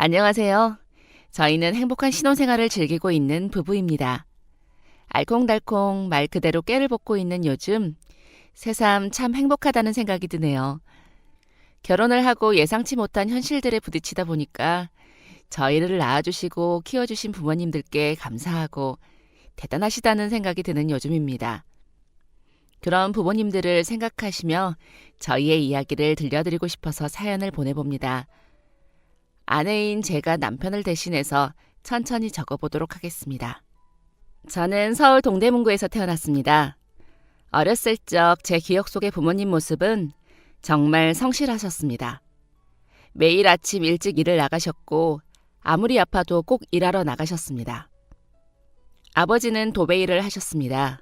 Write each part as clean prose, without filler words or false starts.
안녕하세요. 저희는 행복한 신혼생활을 즐기고 있는 부부입니다. 알콩달콩 말 그대로 깨를 벗고 있는 요즘 새삼 참 행복하다는 생각이 드네요. 결혼을 하고 예상치 못한 현실들에 부딪히다 보니까 저희를 낳아주시고 키워주신 부모님들께 감사하고 대단하시다는 생각이 드는 요즘입니다. 그런 부모님들을 생각하시며 저희의 이야기를 들려드리고 싶어서 사연을 보내봅니다. 아내인 제가 남편을 대신해서 천천히 적어보도록 하겠습니다. 저는 서울 동대문구에서 태어났습니다. 어렸을 적 제 기억 속의 부모님 모습은 정말 성실하셨습니다. 매일 아침 일찍 일을 나가셨고 아무리 아파도 꼭 일하러 나가셨습니다. 아버지는 도배일을 하셨습니다.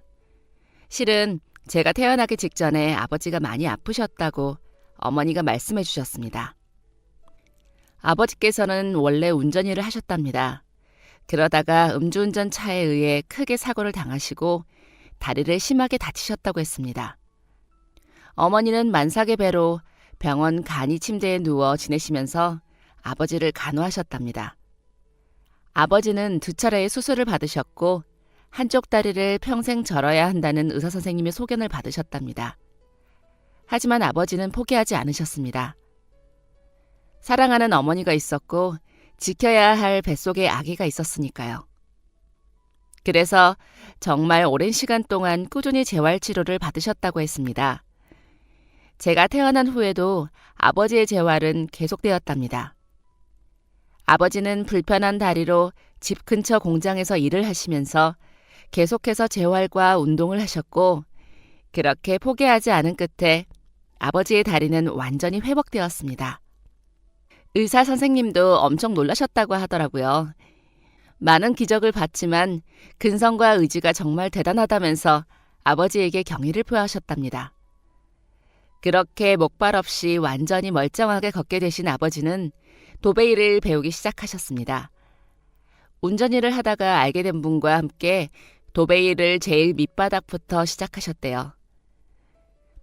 실은 제가 태어나기 직전에 아버지가 많이 아프셨다고 어머니가 말씀해 주셨습니다. 아버지께서는 원래 운전일을 하셨답니다. 그러다가 음주운전 차에 의해 크게 사고를 당하시고 다리를 심하게 다치셨다고 했습니다. 어머니는 만삭의 배로 병원 간이 침대에 누워 지내시면서 아버지를 간호하셨답니다. 아버지는 2차례의 수술을 받으셨고 한쪽 다리를 평생 절어야 한다는 의사선생님의 소견을 받으셨답니다. 하지만 아버지는 포기하지 않으셨습니다. 사랑하는 어머니가 있었고 지켜야 할 뱃속에 아기가 있었으니까요. 그래서 정말 오랜 시간 동안 꾸준히 재활치료를 받으셨다고 했습니다. 제가 태어난 후에도 아버지의 재활은 계속되었답니다. 아버지는 불편한 다리로 집 근처 공장에서 일을 하시면서 계속해서 재활과 운동을 하셨고 그렇게 포기하지 않은 끝에 아버지의 다리는 완전히 회복되었습니다. 의사 선생님도 엄청 놀라셨다고 하더라고요. 많은 기적을 봤지만 근성과 의지가 정말 대단하다면서 아버지에게 경의를 표하셨답니다. 그렇게 목발 없이 완전히 멀쩡하게 걷게 되신 아버지는 도배일을 배우기 시작하셨습니다. 운전일을 하다가 알게 된 분과 함께 도배일을 제일 밑바닥부터 시작하셨대요.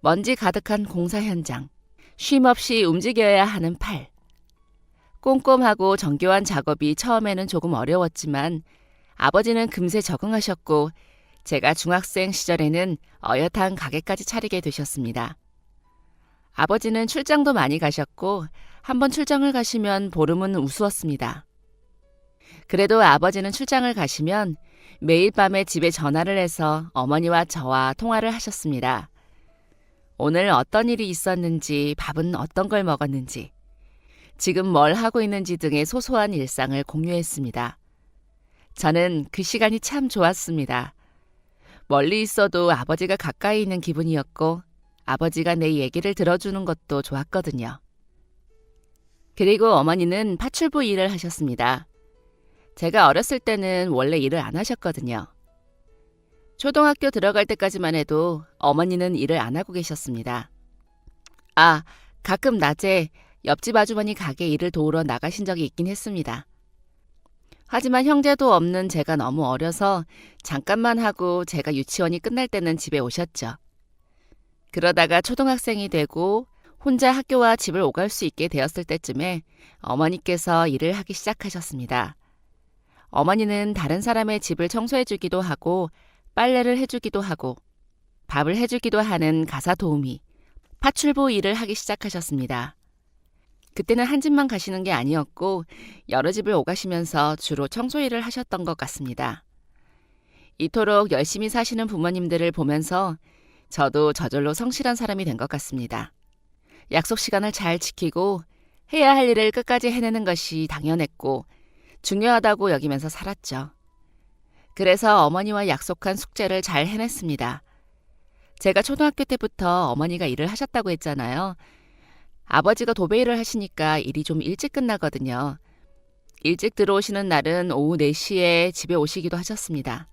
먼지 가득한 공사 현장, 쉼없이 움직여야 하는 팔. 꼼꼼하고 정교한 작업이 처음에는 조금 어려웠지만 아버지는 금세 적응하셨고 제가 중학생 시절에는 어엿한 가게까지 차리게 되셨습니다. 아버지는 출장도 많이 가셨고 한번 출장을 가시면 보름은 우스웠습니다. 그래도 아버지는 출장을 가시면 매일 밤에 집에 전화를 해서 어머니와 저와 통화를 하셨습니다. 오늘 어떤 일이 있었는지, 밥은 어떤 걸 먹었는지, 지금 뭘 하고 있는지 등의 소소한 일상을 공유했습니다. 저는 그 시간이 참 좋았습니다. 멀리 있어도 아버지가 가까이 있는 기분이었고 아버지가 내 얘기를 들어주는 것도 좋았거든요. 그리고 어머니는 파출부 일을 하셨습니다. 제가 어렸을 때는 원래 일을 안 하셨거든요. 초등학교 들어갈 때까지만 해도 어머니는 일을 안 하고 계셨습니다. 가끔 낮에 옆집 아주머니 가게 일을 도우러 나가신 적이 있긴 했습니다. 하지만 형제도 없는 제가 너무 어려서 잠깐만 하고 제가 유치원이 끝날 때는 집에 오셨죠. 그러다가 초등학생이 되고 혼자 학교와 집을 오갈 수 있게 되었을 때쯤에 어머니께서 일을 하기 시작하셨습니다. 어머니는 다른 사람의 집을 청소해주기도 하고 빨래를 해주기도 하고 밥을 해주기도 하는 가사 도우미, 파출부 일을 하기 시작하셨습니다. 그때는 한 집만 가시는 게 아니었고 여러 집을 오가시면서 주로 청소 일을 하셨던 것 같습니다. 이토록 열심히 사시는 부모님들을 보면서 저도 저절로 성실한 사람이 된 것 같습니다. 약속 시간을 잘 지키고 해야 할 일을 끝까지 해내는 것이 당연했고 중요하다고 여기면서 살았죠. 그래서 어머니와 약속한 숙제를 잘 해냈습니다. 제가 초등학교 때부터 어머니가 일을 하셨다고 했잖아요. 아버지가 도배일을 하시니까 일이 좀 일찍 끝나거든요. 일찍 들어오시는 날은 오후 4시에 집에 오시기도 하셨습니다.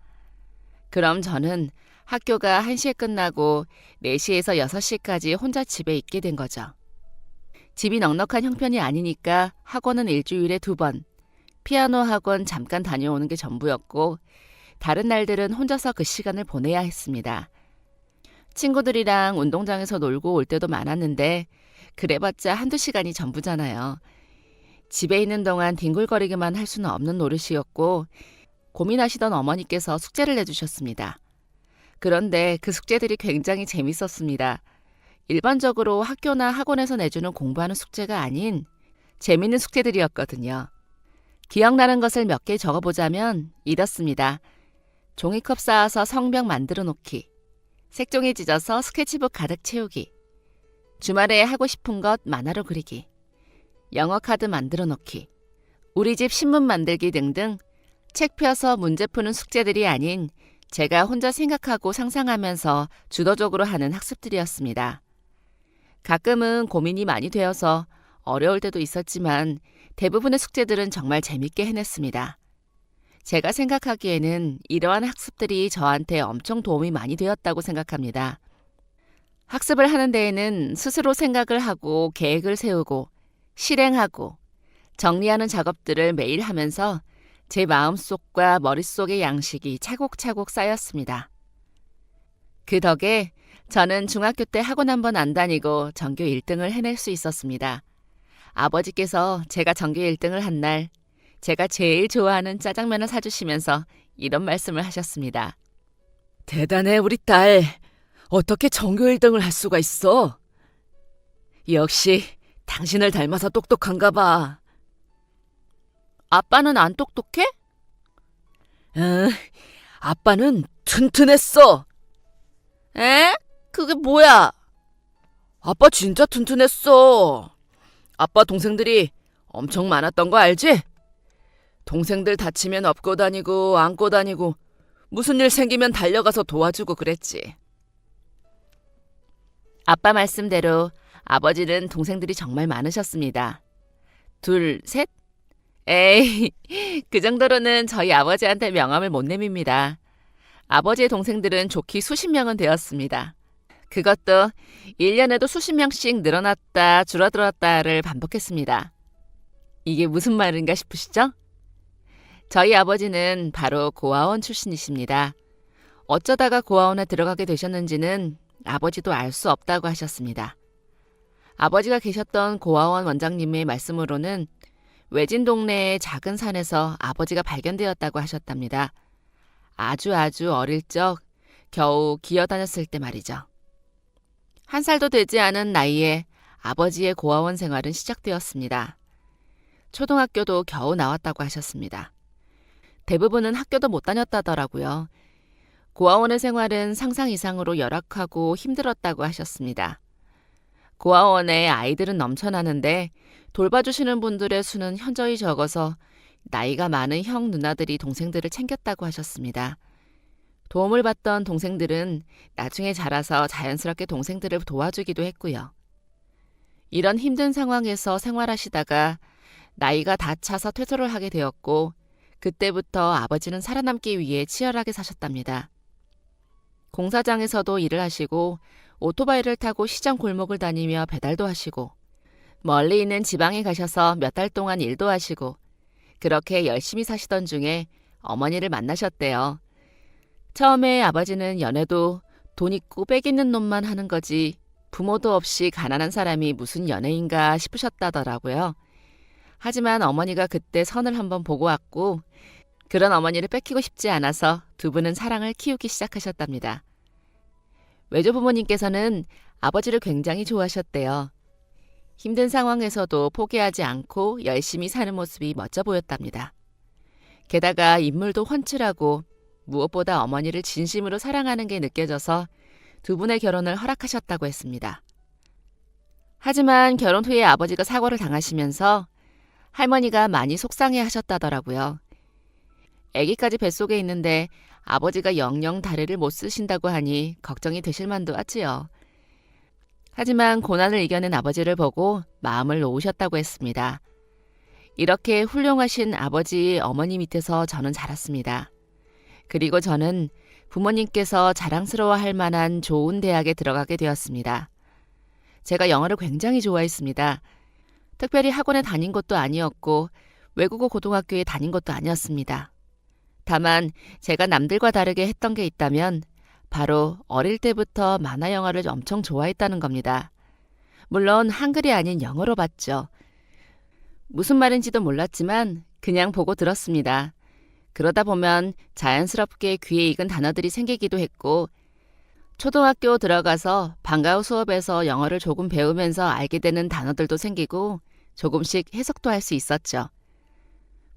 그럼 저는 학교가 1시에 끝나고 4시에서 6시까지 혼자 집에 있게 된 거죠. 집이 넉넉한 형편이 아니니까 학원은 일주일에 2번, 피아노 학원 잠깐 다녀오는 게 전부였고 다른 날들은 혼자서 그 시간을 보내야 했습니다. 친구들이랑 운동장에서 놀고 올 때도 많았는데 그래봤자 1~2시간이 전부잖아요. 집에 있는 동안 뒹굴거리기만 할 수는 없는 노릇이었고 고민하시던 어머니께서 숙제를 내주셨습니다. 그런데 그 숙제들이 굉장히 재밌었습니다. 일반적으로 학교나 학원에서 내주는 공부하는 숙제가 아닌 재밌는 숙제들이었거든요. 기억나는 것을 몇 개 적어보자면 이렇습니다. 종이컵 쌓아서 성벽 만들어 놓기, 색종이 찢어서 스케치북 가득 채우기, 주말에 하고 싶은 것 만화로 그리기, 영어 카드 만들어 놓기, 우리 집 신문 만들기 등등 책 펴서 문제 푸는 숙제들이 아닌 제가 혼자 생각하고 상상하면서 주도적으로 하는 학습들이었습니다. 가끔은 고민이 많이 되어서 어려울 때도 있었지만 대부분의 숙제들은 정말 재밌게 해냈습니다. 제가 생각하기에는 이러한 학습들이 저한테 엄청 도움이 많이 되었다고 생각합니다. 학습을 하는 데에는 스스로 생각을 하고 계획을 세우고 실행하고 정리하는 작업들을 매일 하면서 제 마음속과 머릿속의 양식이 차곡차곡 쌓였습니다. 그 덕에 저는 중학교 때 학원 한 번 안 다니고 전교 1등을 해낼 수 있었습니다. 아버지께서 제가 전교 1등을 한 날 제가 제일 좋아하는 짜장면을 사주시면서 이런 말씀을 하셨습니다. 대단해 우리 딸. 어떻게 전교 1등을 할 수가 있어? 역시 당신을 닮아서 똑똑한가 봐. 아빠는 안 똑똑해? 응, 아빠는 튼튼했어. 에? 그게 뭐야? 아빠 진짜 튼튼했어. 아빠 동생들이 엄청 많았던 거 알지? 동생들 다치면 업고 다니고 안고 다니고 무슨 일 생기면 달려가서 도와주고 그랬지. 아빠 말씀대로 아버지는 동생들이 정말 많으셨습니다. 둘, 셋? 에이, 그 정도로는 저희 아버지한테 명함을 못 내밉니다. 아버지의 동생들은 좋기 수십 명은 되었습니다. 그것도 1년에도 수십 명씩 늘어났다 줄어들었다를 반복했습니다. 이게 무슨 말인가 싶으시죠? 저희 아버지는 바로 고아원 출신이십니다. 어쩌다가 고아원에 들어가게 되셨는지는 아버지도 알 수 없다고 하셨습니다. 아버지가 계셨던 고아원 원장님의 말씀으로는 외진 동네의 작은 산에서 아버지가 발견되었다고 하셨답니다. 아주 어릴 적 겨우 기어다녔을 때 말이죠. 1살도 되지 않은 나이에 아버지의 고아원 생활은 시작되었습니다. 초등학교도 겨우 나왔다고 하셨습니다. 대부분은 학교도 못 다녔다더라고요. 고아원의 생활은 상상 이상으로 열악하고 힘들었다고 하셨습니다. 고아원에 아이들은 넘쳐나는데 돌봐주시는 분들의 수는 현저히 적어서 나이가 많은 형 누나들이 동생들을 챙겼다고 하셨습니다. 도움을 받던 동생들은 나중에 자라서 자연스럽게 동생들을 도와주기도 했고요. 이런 힘든 상황에서 생활하시다가 나이가 다 차서 퇴소를 하게 되었고 그때부터 아버지는 살아남기 위해 치열하게 사셨답니다. 공사장에서도 일을 하시고 오토바이를 타고 시장 골목을 다니며 배달도 하시고 멀리 있는 지방에 가셔서 몇 달 동안 일도 하시고 그렇게 열심히 사시던 중에 어머니를 만나셨대요. 처음에 아버지는 연애도 돈 있고 빽 있는 놈만 하는 거지 부모도 없이 가난한 사람이 무슨 연애인가 싶으셨다더라고요. 하지만 어머니가 그때 선을 한번 보고 왔고 그런 어머니를 뺏기고 싶지 않아서 두 분은 사랑을 키우기 시작하셨답니다. 외조부모님께서는 아버지를 굉장히 좋아하셨대요. 힘든 상황에서도 포기하지 않고 열심히 사는 모습이 멋져 보였답니다. 게다가 인물도 훤칠하고 무엇보다 어머니를 진심으로 사랑하는 게 느껴져서 두 분의 결혼을 허락하셨다고 했습니다. 하지만 결혼 후에 아버지가 사고를 당하시면서 할머니가 많이 속상해 하셨다더라고요. 아기까지 뱃속에 있는데 아버지가 영영 다리를 못 쓰신다고 하니 걱정이 되실 만도 하지요. 하지만 고난을 이겨낸 아버지를 보고 마음을 놓으셨다고 했습니다. 이렇게 훌륭하신 아버지, 어머니 밑에서 저는 자랐습니다. 그리고 저는 부모님께서 자랑스러워할 만한 좋은 대학에 들어가게 되었습니다. 제가 영어를 굉장히 좋아했습니다. 특별히 학원에 다닌 것도 아니었고 외국어 고등학교에 다닌 것도 아니었습니다. 다만 제가 남들과 다르게 했던 게 있다면 바로 어릴 때부터 만화 영화를 엄청 좋아했다는 겁니다. 물론 한글이 아닌 영어로 봤죠. 무슨 말인지도 몰랐지만 그냥 보고 들었습니다. 그러다 보면 자연스럽게 귀에 익은 단어들이 생기기도 했고 초등학교 들어가서 방과 후 수업에서 영어를 조금 배우면서 알게 되는 단어들도 생기고 조금씩 해석도 할 수 있었죠.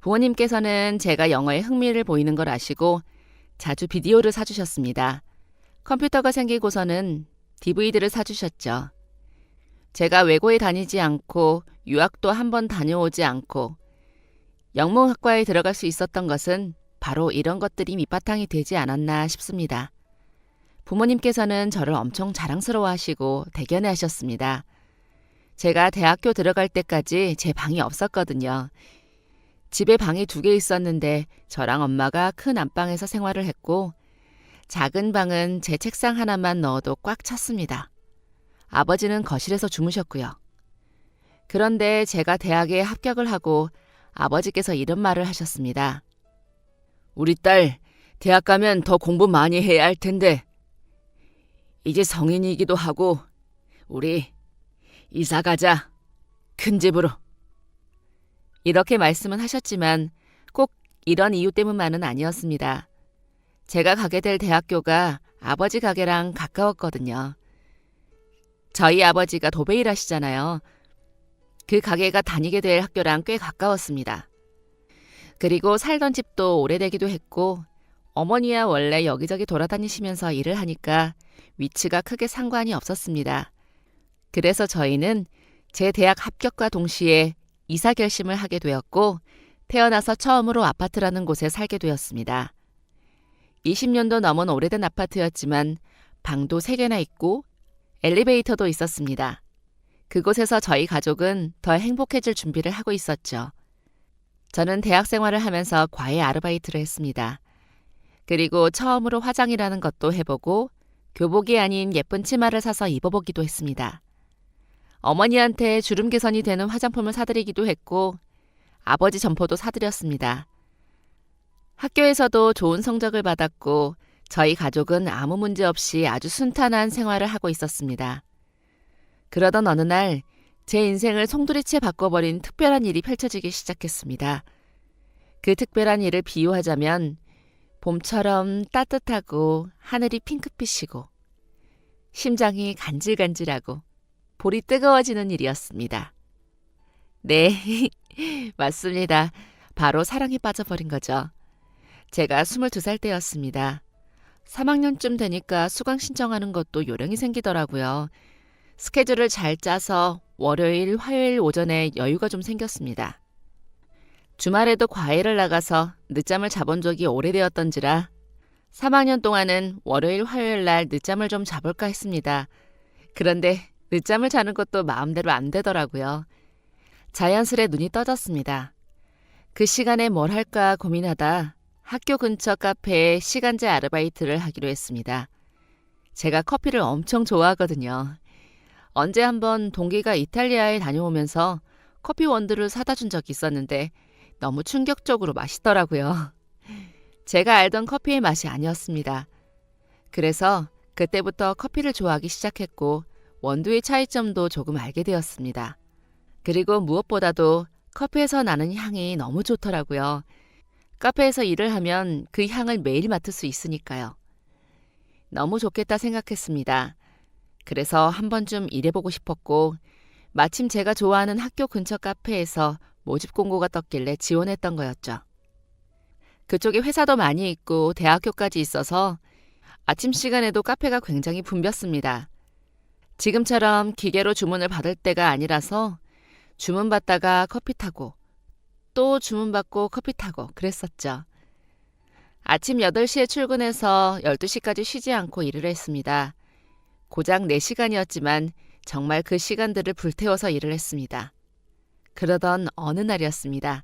부모님께서는 제가 영어에 흥미를 보이는 걸 아시고 자주 비디오를 사주셨습니다. 컴퓨터가 생기고서는 DVD를 사주셨죠. 제가 외고에 다니지 않고 유학도 한 번 다녀오지 않고 영문학과에 들어갈 수 있었던 것은 바로 이런 것들이 밑바탕이 되지 않았나 싶습니다. 부모님께서는 저를 엄청 자랑스러워하시고 대견해하셨습니다. 제가 대학교 들어갈 때까지 제 방이 없었거든요. 집에 방이 2개 있었는데 저랑 엄마가 큰 안방에서 생활을 했고 작은 방은 제 책상 하나만 넣어도 꽉 찼습니다. 아버지는 거실에서 주무셨고요. 그런데 제가 대학에 합격을 하고 아버지께서 이런 말을 하셨습니다. 우리 딸, 대학 가면 더 공부 많이 해야 할 텐데 이제 성인이기도 하고 우리 이사 가자. 큰 집으로. 이렇게 말씀은 하셨지만 꼭 이런 이유 때문만은 아니었습니다. 제가 가게 될 대학교가 아버지 가게랑 가까웠거든요. 저희 아버지가 도배일 하시잖아요. 그 가게가 다니게 될 학교랑 꽤 가까웠습니다. 그리고 살던 집도 오래되기도 했고 어머니야 원래 여기저기 돌아다니시면서 일을 하니까 위치가 크게 상관이 없었습니다. 그래서 저희는 제 대학 합격과 동시에 이사 결심을 하게 되었고 태어나서 처음으로 아파트라는 곳에 살게 되었습니다. 20년도 넘은 오래된 아파트였지만 방도 3개나 있고 엘리베이터도 있었습니다. 그곳에서 저희 가족은 더 행복해질 준비를 하고 있었죠. 저는 대학 생활을 하면서 과외 아르바이트를 했습니다. 그리고 처음으로 화장이라는 것도 해보고 교복이 아닌 예쁜 치마를 사서 입어보기도 했습니다. 어머니한테 주름 개선이 되는 화장품을 사드리기도 했고 아버지 점포도 사드렸습니다. 학교에서도 좋은 성적을 받았고 저희 가족은 아무 문제 없이 아주 순탄한 생활을 하고 있었습니다. 그러던 어느 날 제 인생을 송두리째 바꿔버린 특별한 일이 펼쳐지기 시작했습니다. 그 특별한 일을 비유하자면 봄처럼 따뜻하고 하늘이 핑크빛이고 심장이 간질간질하고 볼이 뜨거워지는 일이었습니다. 네, 맞습니다. 바로 사랑에 빠져버린 거죠. 제가 22살 때였습니다. 3학년쯤 되니까 수강 신청하는 것도 요령이 생기더라고요. 스케줄을 잘 짜서 월요일, 화요일 오전에 여유가 좀 생겼습니다. 주말에도 과외를 나가서 늦잠을 자본 적이 오래되었던지라 3학년 동안은 월요일, 화요일 날 늦잠을 좀 자볼까 했습니다. 그런데 늦잠을 자는 것도 마음대로 안 되더라고요. 자연스레 눈이 떠졌습니다. 그 시간에 뭘 할까 고민하다 학교 근처 카페에 시간제 아르바이트를 하기로 했습니다. 제가 커피를 엄청 좋아하거든요. 언제 한번 동기가 이탈리아에 다녀오면서 커피 원두를 사다 준 적이 있었는데 너무 충격적으로 맛있더라고요. 제가 알던 커피의 맛이 아니었습니다. 그래서 그때부터 커피를 좋아하기 시작했고 원두의 차이점도 조금 알게 되었습니다. 그리고 무엇보다도 커피에서 나는 향이 너무 좋더라고요. 카페에서 일을 하면 그 향을 매일 맡을 수 있으니까요. 너무 좋겠다 생각했습니다. 그래서 한 번쯤 일해보고 싶었고 마침 제가 좋아하는 학교 근처 카페에서 모집 공고가 떴길래 지원했던 거였죠. 그쪽에 회사도 많이 있고 대학교까지 있어서 아침 시간에도 카페가 굉장히 붐볐습니다. 지금처럼 기계로 주문을 받을 때가 아니라서 주문받다가 커피 타고 또 주문받고 커피 타고 그랬었죠. 아침 8시에 출근해서 12시까지 쉬지 않고 일을 했습니다. 고작 4시간이었지만 정말 그 시간들을 불태워서 일을 했습니다. 그러던 어느 날이었습니다.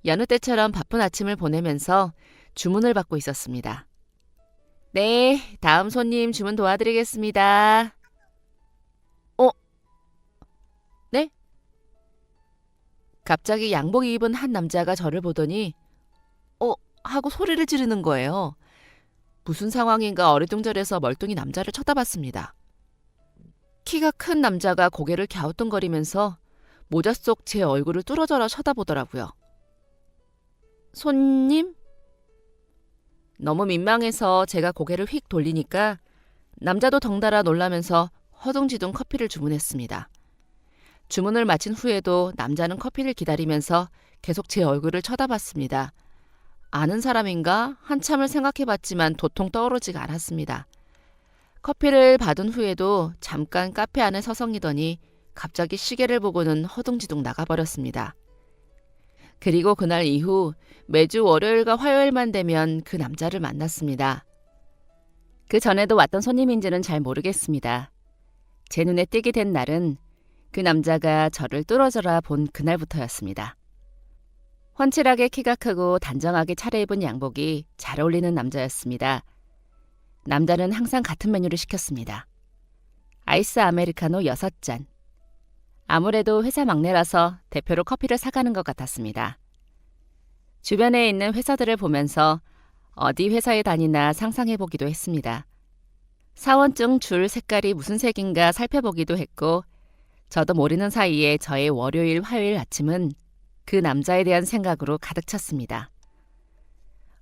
여느 때처럼 바쁜 아침을 보내면서 주문을 받고 있었습니다. 네, 다음 손님 주문 도와드리겠습니다. 네? 갑자기 양복 입은 한 남자가 저를 보더니 하고 소리를 지르는 거예요. 무슨 상황인가 어리둥절해서 멀뚱히 남자를 쳐다봤습니다. 키가 큰 남자가 고개를 갸우뚱거리면서 모자 속 제 얼굴을 뚫어져라 쳐다보더라고요. 손님? 너무 민망해서 제가 고개를 휙 돌리니까 남자도 덩달아 놀라면서 허둥지둥 커피를 주문했습니다. 주문을 마친 후에도 남자는 커피를 기다리면서 계속 제 얼굴을 쳐다봤습니다. 아는 사람인가? 한참을 생각해봤지만 도통 떠오르지가 않았습니다. 커피를 받은 후에도 잠깐 카페 안에 서성이더니 갑자기 시계를 보고는 허둥지둥 나가버렸습니다. 그리고 그날 이후 매주 월요일과 화요일만 되면 그 남자를 만났습니다. 그 전에도 왔던 손님인지는 잘 모르겠습니다. 제 눈에 띄게 된 날은 그 남자가 저를 뚫어져라 본 그날부터였습니다. 훤칠하게 키가 크고 단정하게 차려입은 양복이 잘 어울리는 남자였습니다. 남자는 항상 같은 메뉴를 시켰습니다. 아이스 아메리카노 6잔. 아무래도 회사 막내라서 대표로 커피를 사가는 것 같았습니다. 주변에 있는 회사들을 보면서 어디 회사에 다니나 상상해보기도 했습니다. 사원증 줄 색깔이 무슨 색인가 살펴보기도 했고 저도 모르는 사이에 저의 월요일, 화요일 아침은 그 남자에 대한 생각으로 가득 찼습니다.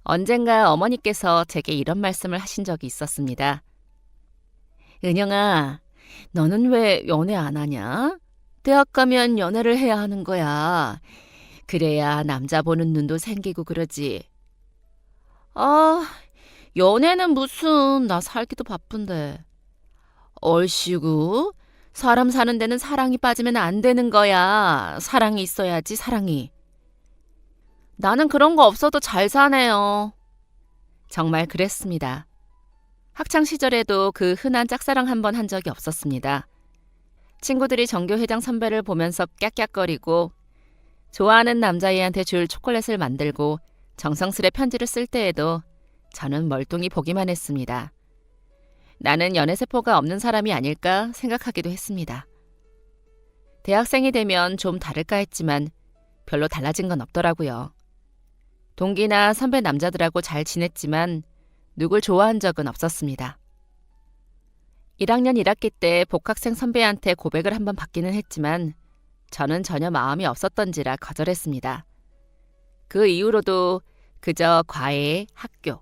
언젠가 어머니께서 제게 이런 말씀을 하신 적이 있었습니다. 은영아, 너는 왜 연애 안 하냐? 대학 가면 연애를 해야 하는 거야. 그래야 남자 보는 눈도 생기고 그러지. 아, 연애는 무슨, 나 살기도 바쁜데. 얼씨구, 사람 사는 데는 사랑이 빠지면 안 되는 거야. 사랑이 있어야지, 사랑이. 나는 그런 거 없어도 잘 사네요. 정말 그랬습니다. 학창 시절에도 그 흔한 짝사랑 한 번 한 적이 없었습니다. 친구들이 전교회장 선배를 보면서 깍깍거리고 좋아하는 남자애한테 줄 초콜릿을 만들고 정성스레 편지를 쓸 때에도 저는 멀뚱히 보기만 했습니다. 나는 연애세포가 없는 사람이 아닐까 생각하기도 했습니다. 대학생이 되면 좀 다를까 했지만 별로 달라진 건 없더라고요. 동기나 선배 남자들하고 잘 지냈지만 누굴 좋아한 적은 없었습니다. 1학년 1학기 때 복학생 선배한테 고백을 한번 받기는 했지만 저는 전혀 마음이 없었던지라 거절했습니다. 그 이후로도 그저 과외, 학교,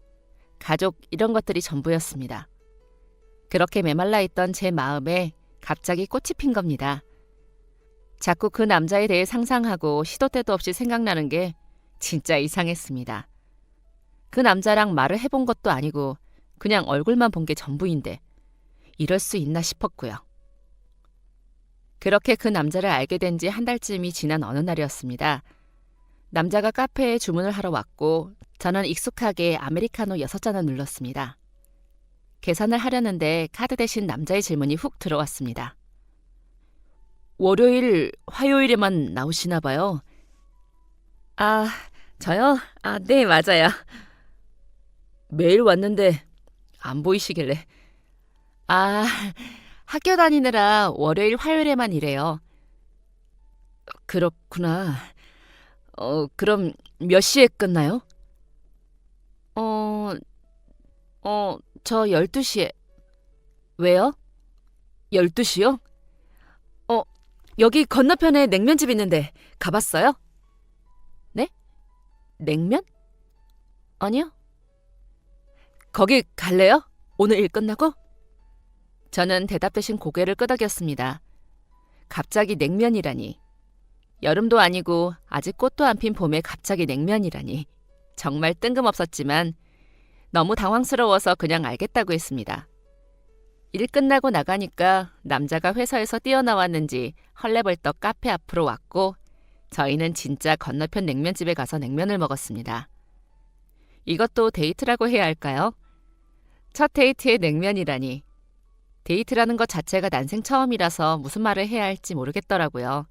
가족 이런 것들이 전부였습니다. 그렇게 메말라 있던 제 마음에 갑자기 꽃이 핀 겁니다. 자꾸 그 남자에 대해 상상하고 시도 때도 없이 생각나는 게 진짜 이상했습니다. 그 남자랑 말을 해본 것도 아니고 그냥 얼굴만 본 게 전부인데 이럴 수 있나 싶었고요. 그렇게 그 남자를 알게 된 지 한 달쯤이 지난 어느 날이었습니다. 남자가 카페에 주문을 하러 왔고 저는 익숙하게 아메리카노 6잔을 눌렀습니다. 계산을 하려는데 카드 대신 남자의 질문이 훅 들어왔습니다. 월요일, 화요일에만 나오시나 봐요. 아, 저요? 아, 네, 맞아요. 매일 왔는데 안 보이시길래. 아, 학교 다니느라 월요일, 화요일에만 일해요. 그렇구나. 그럼 몇 시에 끝나요? 저 12시에. 왜요? 12시요? 여기 건너편에 냉면집 있는데 가봤어요? 네? 냉면? 아니요. 거기 갈래요? 오늘 일 끝나고? 저는 대답 대신 고개를 끄덕였습니다. 갑자기 냉면이라니. 여름도 아니고 아직 꽃도 안 핀 봄에 갑자기 냉면이라니. 정말 뜬금없었지만 너무 당황스러워서 그냥 알겠다고 했습니다. 일 끝나고 나가니까 남자가 회사에서 뛰어나왔는지 헐레벌떡 카페 앞으로 왔고 저희는 진짜 건너편 냉면집에 가서 냉면을 먹었습니다. 이것도 데이트라고 해야 할까요? 첫 데이트에 냉면이라니. 데이트라는 것 자체가 난생 처음이라서 무슨 말을 해야 할지 모르겠더라고요.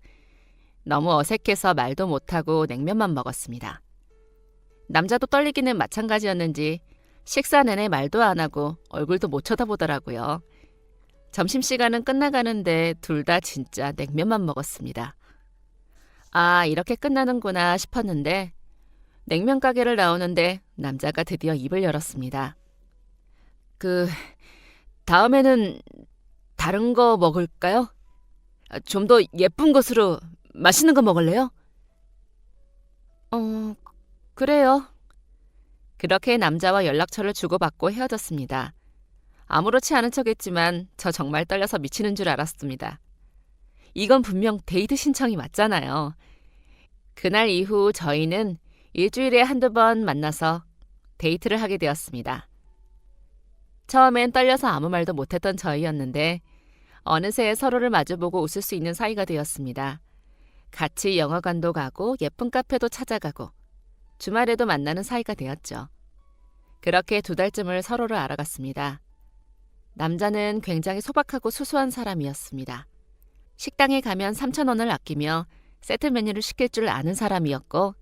너무 어색해서 말도 못하고 냉면만 먹었습니다. 남자도 떨리기는 마찬가지였는지 식사 내내 말도 안 하고 얼굴도 못 쳐다보더라고요. 점심시간은 끝나가는데 둘 다 진짜 냉면만 먹었습니다. 아, 이렇게 끝나는구나 싶었는데 냉면 가게를 나오는데 남자가 드디어 입을 열었습니다. 다음에는 다른 거 먹을까요? 좀 더 예쁜 것으로 맛있는 거 먹을래요? 그래요. 그렇게 남자와 연락처를 주고받고 헤어졌습니다. 아무렇지 않은 척했지만 저 정말 떨려서 미치는 줄 알았습니다. 이건 분명 데이트 신청이 맞잖아요. 그날 이후 저희는 일주일에 한두 번 만나서 데이트를 하게 되었습니다. 처음엔 떨려서 아무 말도 못했던 저희였는데 어느새 서로를 마주보고 웃을 수 있는 사이가 되었습니다. 같이 영화관도 가고 예쁜 카페도 찾아가고 주말에도 만나는 사이가 되었죠. 그렇게 2달쯤을 서로를 알아갔습니다. 남자는 굉장히 소박하고 수수한 사람이었습니다. 식당에 가면 3,000원을 아끼며 세트 메뉴를 시킬 줄 아는 사람이었고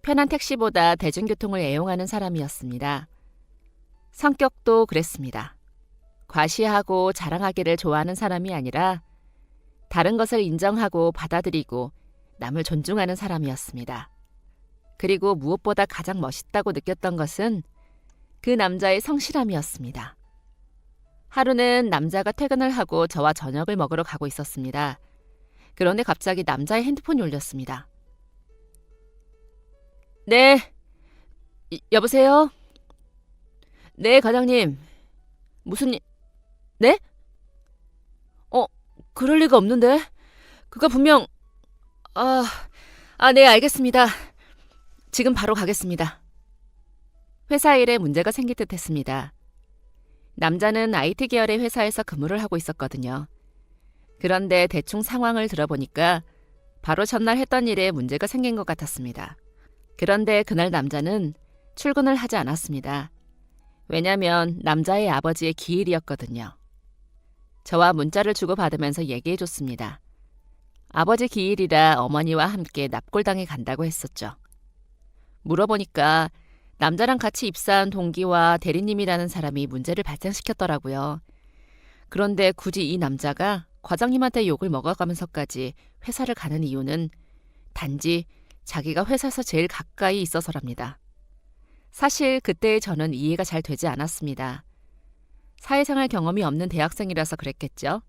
편한 택시보다 대중교통을 애용하는 사람이었습니다. 성격도 그랬습니다. 과시하고 자랑하기를 좋아하는 사람이 아니라 다른 것을 인정하고 받아들이고 남을 존중하는 사람이었습니다. 그리고 무엇보다 가장 멋있다고 느꼈던 것은 그 남자의 성실함이었습니다. 하루는 남자가 퇴근을 하고 저와 저녁을 먹으러 가고 있었습니다. 그런데 갑자기 남자의 핸드폰이 울렸습니다. 네, 여보세요? 네, 과장님. 무슨 일? 네? 그럴 리가 없는데. 그거 분명... 네, 알겠습니다. 지금 바로 가겠습니다. 회사 일에 문제가 생길 듯 했습니다. 남자는 IT 계열의 회사에서 근무를 하고 있었거든요. 그런데 대충 상황을 들어보니까 바로 전날 했던 일에 문제가 생긴 것 같았습니다. 그런데 그날 남자는 출근을 하지 않았습니다. 왜냐면 남자의 아버지의 기일이었거든요. 저와 문자를 주고받으면서 얘기해줬습니다. 아버지 기일이라 어머니와 함께 납골당에 간다고 했었죠. 물어보니까 남자랑 같이 입사한 동기와 대리님이라는 사람이 문제를 발생시켰더라고요. 그런데 굳이 이 남자가 과장님한테 욕을 먹어가면서까지 회사를 가는 이유는 단지 자기가 회사에서 제일 가까이 있어서랍니다. 사실 그때의 저는 이해가 잘 되지 않았습니다. 사회생활 경험이 없는 대학생이라서 그랬겠죠.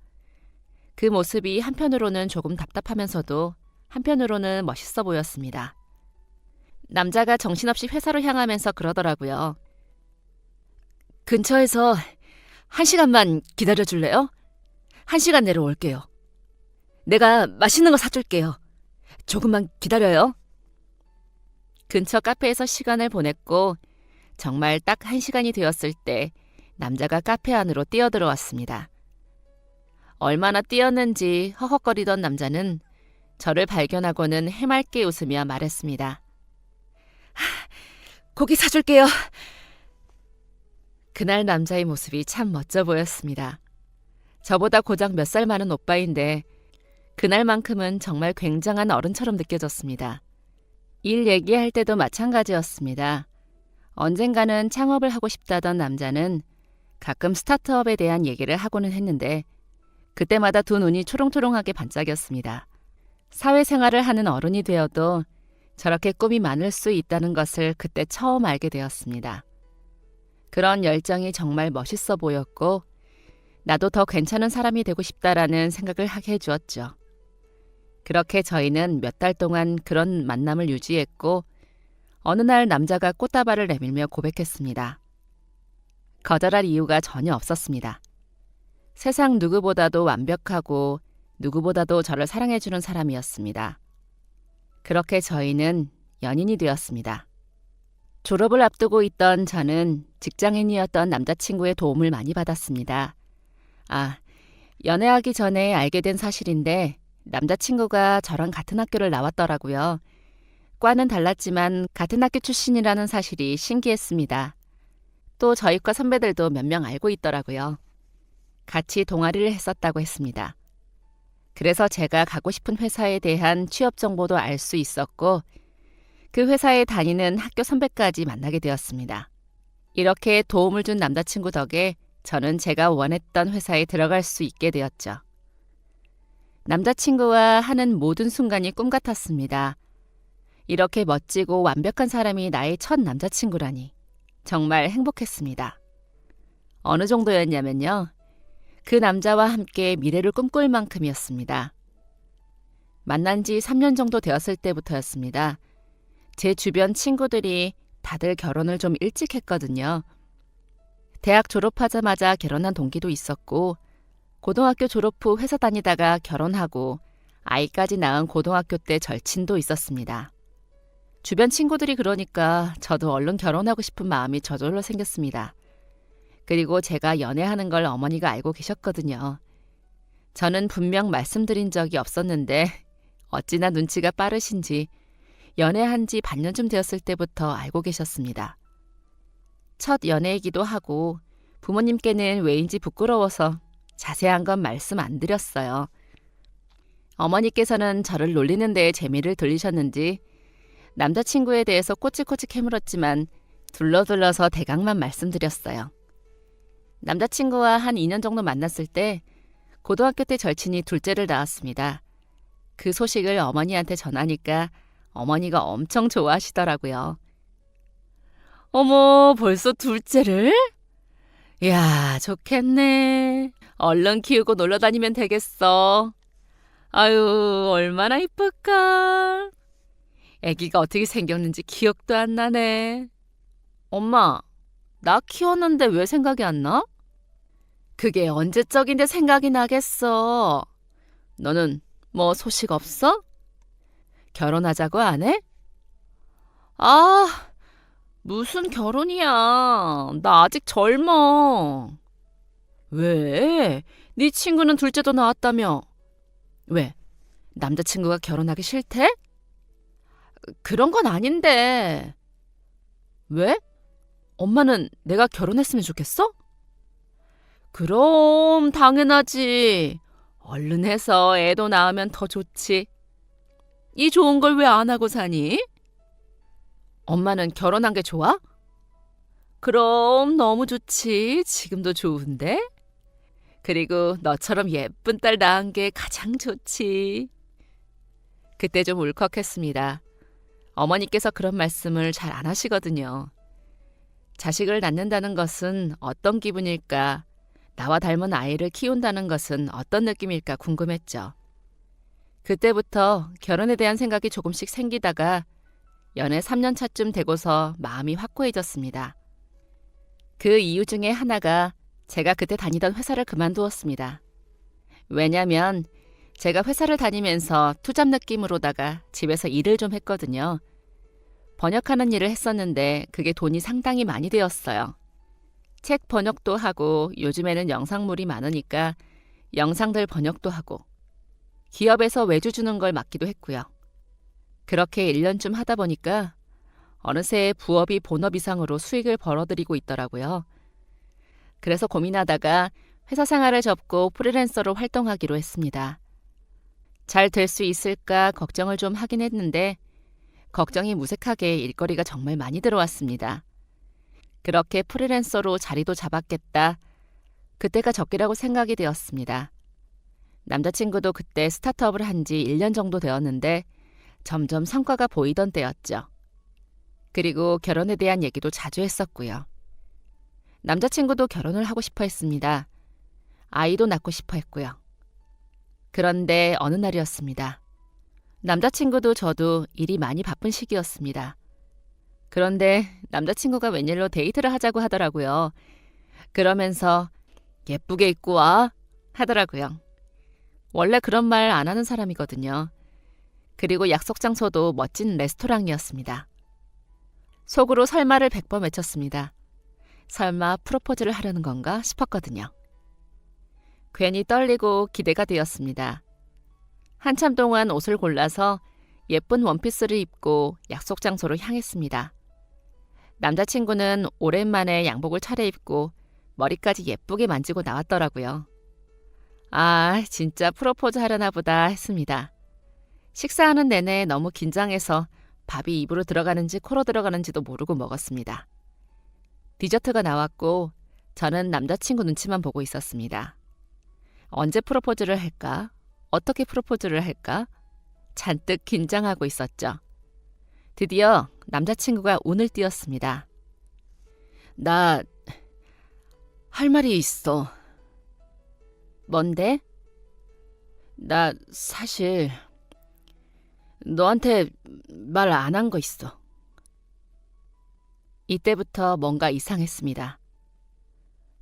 그 모습이 한편으로는 조금 답답하면서도 한편으로는 멋있어 보였습니다. 남자가 정신없이 회사로 향하면서 그러더라고요. 근처에서 1시간만 기다려줄래요? 1시간 내로 올게요. 내가 맛있는 거 사줄게요. 조금만 기다려요. 근처 카페에서 시간을 보냈고 정말 딱 1시간이 되었을 때 남자가 카페 안으로 뛰어들어왔습니다. 얼마나 뛰었는지 허헉거리던 남자는 저를 발견하고는 해맑게 웃으며 말했습니다. 고기 사줄게요. 그날 남자의 모습이 참 멋져 보였습니다. 저보다 고작 몇 살 많은 오빠인데 그날만큼은 정말 굉장한 어른처럼 느껴졌습니다. 일 얘기할 때도 마찬가지였습니다. 언젠가는 창업을 하고 싶다던 남자는 가끔 스타트업에 대한 얘기를 하고는 했는데 그때마다 두 눈이 초롱초롱하게 반짝였습니다. 사회생활을 하는 어른이 되어도 저렇게 꿈이 많을 수 있다는 것을 그때 처음 알게 되었습니다. 그런 열정이 정말 멋있어 보였고 나도 더 괜찮은 사람이 되고 싶다라는 생각을 하게 해주었죠. 그렇게 저희는 몇 달 동안 그런 만남을 유지했고 어느 날 남자가 꽃다발을 내밀며 고백했습니다. 거절할 이유가 전혀 없었습니다. 세상 누구보다도 완벽하고 누구보다도 저를 사랑해주는 사람이었습니다. 그렇게 저희는 연인이 되었습니다. 졸업을 앞두고 있던 저는 직장인이었던 남자친구의 도움을 많이 받았습니다. 연애하기 전에 알게 된 사실인데 남자친구가 저랑 같은 학교를 나왔더라고요. 과는 달랐지만 같은 학교 출신이라는 사실이 신기했습니다. 또 저희 과 선배들도 몇 명 알고 있더라고요. 같이 동아리를 했었다고 했습니다. 그래서 제가 가고 싶은 회사에 대한 취업 정보도 알 수 있었고 그 회사에 다니는 학교 선배까지 만나게 되었습니다. 이렇게 도움을 준 남자친구 덕에 저는 제가 원했던 회사에 들어갈 수 있게 되었죠. 남자친구와 하는 모든 순간이 꿈 같았습니다. 이렇게 멋지고 완벽한 사람이 나의 첫 남자친구라니 정말 행복했습니다. 어느 정도였냐면요. 그 남자와 함께 미래를 꿈꿀 만큼이었습니다. 만난 지 3년 정도 되었을 때부터였습니다. 제 주변 친구들이 다들 결혼을 좀 일찍 했거든요. 대학 졸업하자마자 결혼한 동기도 있었고, 고등학교 졸업 후 회사 다니다가 결혼하고 아이까지 낳은 고등학교 때 절친도 있었습니다. 주변 친구들이 그러니까 저도 얼른 결혼하고 싶은 마음이 저절로 생겼습니다. 그리고 제가 연애하는 걸 어머니가 알고 계셨거든요. 저는 분명 말씀드린 적이 없었는데 어찌나 눈치가 빠르신지 연애한 지 반년쯤 되었을 때부터 알고 계셨습니다. 첫 연애이기도 하고 부모님께는 왜인지 부끄러워서 자세한 건 말씀 안 드렸어요. 어머니께서는 저를 놀리는 데에 재미를 들리셨는지 남자친구에 대해서 꼬치꼬치 캐물었지만 둘러둘러서 대강만 말씀드렸어요. 남자친구와 한 2년 정도 만났을 때 고등학교 때 절친이 둘째를 낳았습니다. 그 소식을 어머니한테 전하니까 어머니가 엄청 좋아하시더라고요. 어머, 벌써 둘째를? 이야, 좋겠네. 얼른 키우고 놀러 다니면 되겠어. 아유, 얼마나 이쁠까. 아기가 어떻게 생겼는지 기억도 안 나네. 엄마, 나 키웠는데 왜 생각이 안 나? 그게 언제적인데 생각이 나겠어. 너는 뭐 소식 없어? 결혼하자고 안 해? 아, 무슨 결혼이야. 나 아직 젊어. 왜? 네 친구는 둘째도 낳았다며. 왜? 남자친구가 결혼하기 싫대? 그런 건 아닌데. 왜? 엄마는 내가 결혼했으면 좋겠어? 그럼 당연하지. 얼른 해서 애도 낳으면 더 좋지. 이 좋은 걸 왜 안 하고 사니? 엄마는 결혼한 게 좋아? 그럼 너무 좋지. 지금도 좋은데? 그리고 너처럼 예쁜 딸 낳은 게 가장 좋지. 그때 좀 울컥했습니다. 어머니께서 그런 말씀을 잘 안 하시거든요. 자식을 낳는다는 것은 어떤 기분일까? 나와 닮은 아이를 키운다는 것은 어떤 느낌일까 궁금했죠. 그때부터 결혼에 대한 생각이 조금씩 생기다가 연애 3년 차쯤 되고서 마음이 확고해졌습니다. 그 이유 중에 하나가 제가 그때 다니던 회사를 그만두었습니다. 왜냐면 제가 회사를 다니면서 투잡 느낌으로다가 집에서 일을 좀 했거든요. 번역하는 일을 했었는데 그게 돈이 상당히 많이 되었어요. 책 번역도 하고 요즘에는 영상물이 많으니까 영상들 번역도 하고 기업에서 외주 주는 걸 맡기도 했고요. 그렇게 1년쯤 하다 보니까 어느새 부업이 본업 이상으로 수익을 벌어들이고 있더라고요. 그래서 고민하다가 회사 생활을 접고 프리랜서로 활동하기로 했습니다. 잘 될 수 있을까 걱정을 좀 하긴 했는데 걱정이 무색하게 일거리가 정말 많이 들어왔습니다. 그렇게 프리랜서로 자리도 잡았겠다. 그때가 적기라고 생각이 되었습니다. 남자친구도 그때 스타트업을 한 지 1년 정도 되었는데 점점 성과가 보이던 때였죠. 그리고 결혼에 대한 얘기도 자주 했었고요. 남자친구도 결혼을 하고 싶어 했습니다. 아이도 낳고 싶어 했고요. 그런데 어느 날이었습니다. 남자친구도 저도 일이 많이 바쁜 시기였습니다. 그런데 남자친구가 웬일로 데이트를 하자고 하더라고요. 그러면서 예쁘게 입고 와 하더라고요. 원래 그런 말 안 하는 사람이거든요. 그리고 약속 장소도 멋진 레스토랑이었습니다. 속으로 설마를 100번 외쳤습니다. 설마 프로포즈를 하려는 건가 싶었거든요. 괜히 떨리고 기대가 되었습니다. 한참 동안 옷을 골라서 예쁜 원피스를 입고 약속 장소로 향했습니다. 남자친구는 오랜만에 양복을 차려입고 머리까지 예쁘게 만지고 나왔더라고요. 아, 진짜 프로포즈 하려나 보다 했습니다. 식사하는 내내 너무 긴장해서 밥이 입으로 들어가는지 코로 들어가는지도 모르고 먹었습니다. 디저트가 나왔고 저는 남자친구 눈치만 보고 있었습니다. 언제 프로포즈를 할까? 어떻게 프로포즈를 할까? 잔뜩 긴장하고 있었죠. 드디어 남자친구가 운을 띄웠습니다. 나 할 말이 있어. 뭔데? 나 사실 너한테 말 안 한 거 있어. 이때부터 뭔가 이상했습니다.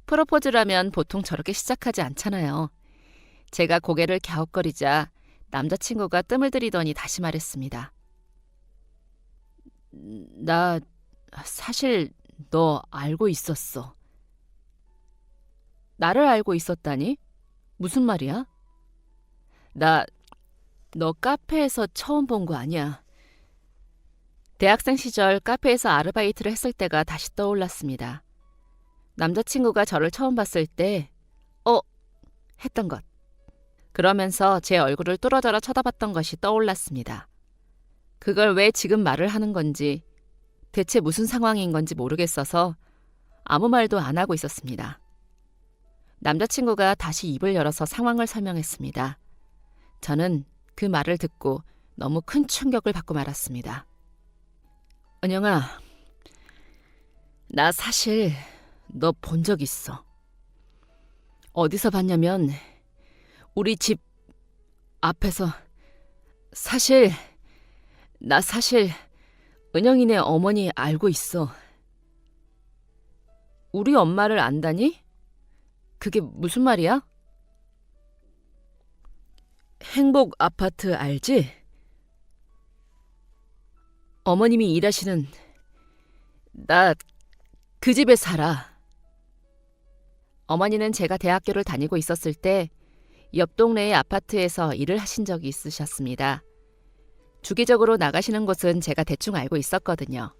프로포즈라면 보통 저렇게 시작하지 않잖아요. 제가 고개를 갸웃거리자 남자친구가 뜸을 들이더니 다시 말했습니다. 나 사실 너 알고 있었어. 나를 알고 있었다니? 무슨 말이야? 나 너 카페에서 처음 본 거 아니야. 대학생 시절 카페에서 아르바이트를 했을 때가 다시 떠올랐습니다. 남자친구가 저를 처음 봤을 때 했던 것. 그러면서 제 얼굴을 뚫어져라 쳐다봤던 것이 떠올랐습니다. 그걸 왜 지금 말을 하는 건지, 대체 무슨 상황인 건지 모르겠어서 아무 말도 안 하고 있었습니다. 남자친구가 다시 입을 열어서 상황을 설명했습니다. 저는 그 말을 듣고 너무 큰 충격을 받고 말았습니다. 은영아, 나 사실 너 본 적 있어. 어디서 봤냐면 우리 집 앞에서. 나 사실 은영이네 어머니 알고 있어. 우리 엄마를 안다니? 그게 무슨 말이야? 행복 아파트 알지? 어머님이 일하시는. 나 그 집에 살아. 어머니는 제가 대학교를 다니고 있었을 때 옆 동네의 아파트에서 일을 하신 적이 있으셨습니다. 주기적으로 나가시는 곳은 제가 대충 알고 있었거든요.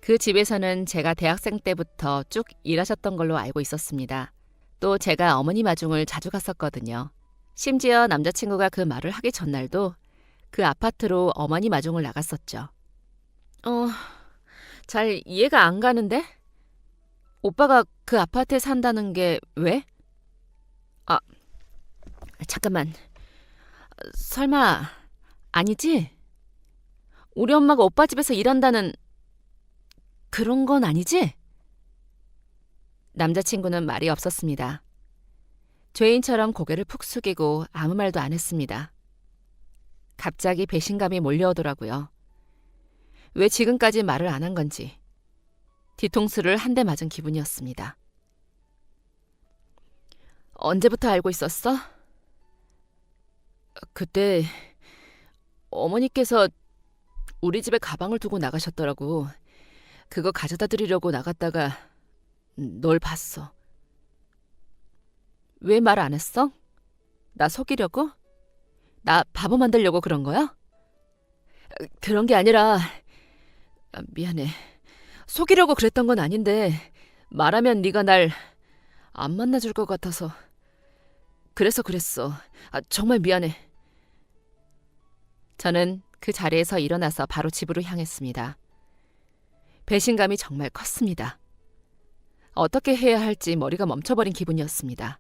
그 집에서는 제가 대학생 때부터 쭉 일하셨던 걸로 알고 있었습니다. 또 제가 어머니 마중을 자주 갔었거든요. 심지어 남자친구가 그 말을 하기 전날도 그 아파트로 어머니 마중을 나갔었죠. 잘 이해가 안 가는데? 오빠가 그 아파트에 산다는 게 왜? 잠깐만. 설마 아니지? 우리 엄마가 오빠 집에서 일한다는 그런 건 아니지? 남자친구는 말이 없었습니다. 죄인처럼 고개를 푹 숙이고 아무 말도 안 했습니다. 갑자기 배신감이 몰려오더라고요. 왜 지금까지 말을 안 한 건지. 뒤통수를 한 대 맞은 기분이었습니다. 언제부터 알고 있었어? 그때 어머니께서 우리 집에 가방을 두고 나가셨더라고. 그거 가져다 드리려고 나갔다가 널 봤어. 왜 말 안 했어? 나 속이려고? 나 바보 만들려고 그런 거야? 그런 게 아니라 미안해. 속이려고 그랬던 건 아닌데 말하면 네가 날 안 만나줄 것 같아서 그래서 그랬어. 정말 미안해. 저는 그 자리에서 일어나서 바로 집으로 향했습니다. 배신감이 정말 컸습니다. 어떻게 해야 할지 머리가 멈춰버린 기분이었습니다.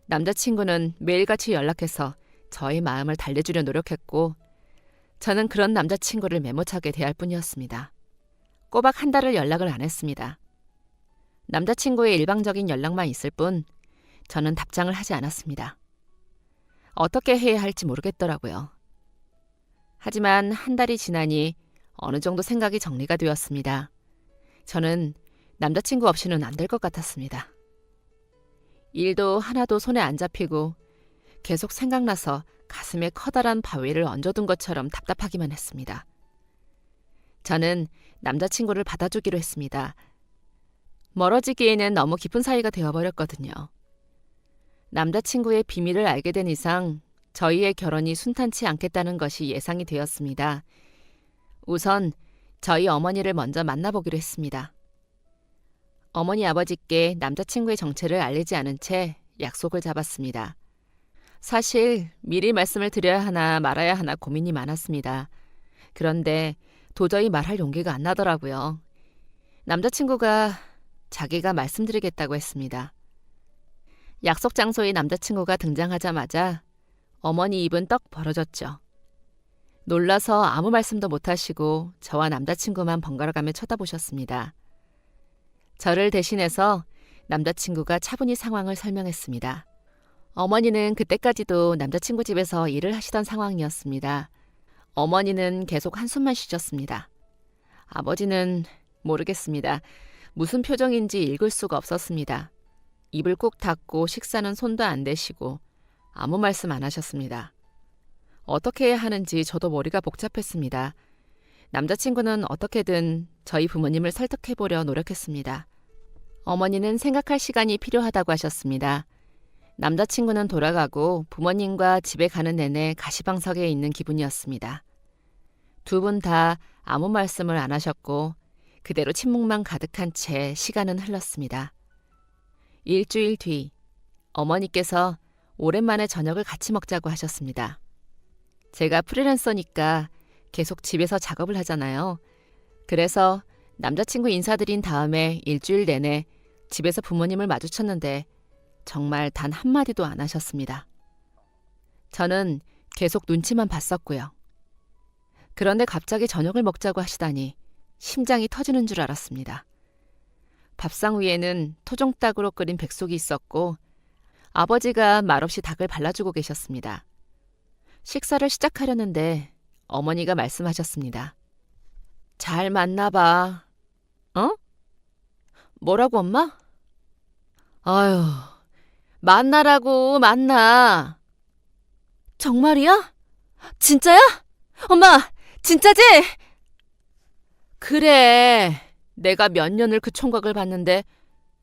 남자친구는 매일같이 연락해서 저의 마음을 달래주려 노력했고 저는 그런 남자친구를 메모차게 대할 뿐이었습니다. 꼬박 한 달을 연락을 안 했습니다. 남자친구의 일방적인 연락만 있을 뿐 저는 답장을 하지 않았습니다. 어떻게 해야 할지 모르겠더라고요. 하지만 한 달이 지나니 어느 정도 생각이 정리가 되었습니다. 저는 남자친구 없이는 안 될 것 같았습니다. 일도 하나도 손에 안 잡히고 계속 생각나서 가슴에 커다란 바위를 얹어둔 것처럼 답답하기만 했습니다. 저는 남자친구를 받아주기로 했습니다. 멀어지기에는 너무 깊은 사이가 되어버렸거든요. 남자친구의 비밀을 알게 된 이상 저희의 결혼이 순탄치 않겠다는 것이 예상이 되었습니다. 우선 저희 어머니를 먼저 만나보기로 했습니다. 어머니 아버지께 남자친구의 정체를 알리지 않은 채 약속을 잡았습니다. 사실 미리 말씀을 드려야 하나 말아야 하나 고민이 많았습니다. 그런데 도저히 말할 용기가 안 나더라고요. 남자친구가 자기가 말씀드리겠다고 했습니다. 약속 장소에 남자친구가 등장하자마자 어머니 입은 떡 벌어졌죠. 놀라서 아무 말씀도 못하시고 저와 남자친구만 번갈아가며 쳐다보셨습니다. 저를 대신해서 남자친구가 차분히 상황을 설명했습니다. 어머니는 그때까지도 남자친구 집에서 일을 하시던 상황이었습니다. 어머니는 계속 한숨만 쉬셨습니다. 아버지는 모르겠습니다. 무슨 표정인지 읽을 수가 없었습니다. 입을 꾹 닫고 식사는 손도 안 대시고 아무 말씀 안 하셨습니다. 어떻게 해야 하는지 저도 머리가 복잡했습니다. 남자친구는 어떻게든 저희 부모님을 설득해보려 노력했습니다. 어머니는 생각할 시간이 필요하다고 하셨습니다. 남자친구는 돌아가고 부모님과 집에 가는 내내 가시방석에 있는 기분이었습니다. 두 분 다 아무 말씀을 안 하셨고 그대로 침묵만 가득한 채 시간은 흘렀습니다. 일주일 뒤 어머니께서 오랜만에 저녁을 같이 먹자고 하셨습니다. 제가 프리랜서니까 계속 집에서 작업을 하잖아요. 그래서 남자친구 인사드린 다음에 일주일 내내 집에서 부모님을 마주쳤는데 정말 단 한마디도 안 하셨습니다. 저는 계속 눈치만 봤었고요. 그런데 갑자기 저녁을 먹자고 하시다니 심장이 터지는 줄 알았습니다. 밥상 위에는 토종닭으로 끓인 백숙이 있었고 아버지가 말없이 닭을 발라주고 계셨습니다. 식사를 시작하려는데 어머니가 말씀하셨습니다. 잘 맞나 봐. 어? 뭐라고 엄마? 아유, 만나라고 만나. 정말이야? 진짜야? 엄마, 진짜지? 그래, 내가 몇 년을 그 총각을 봤는데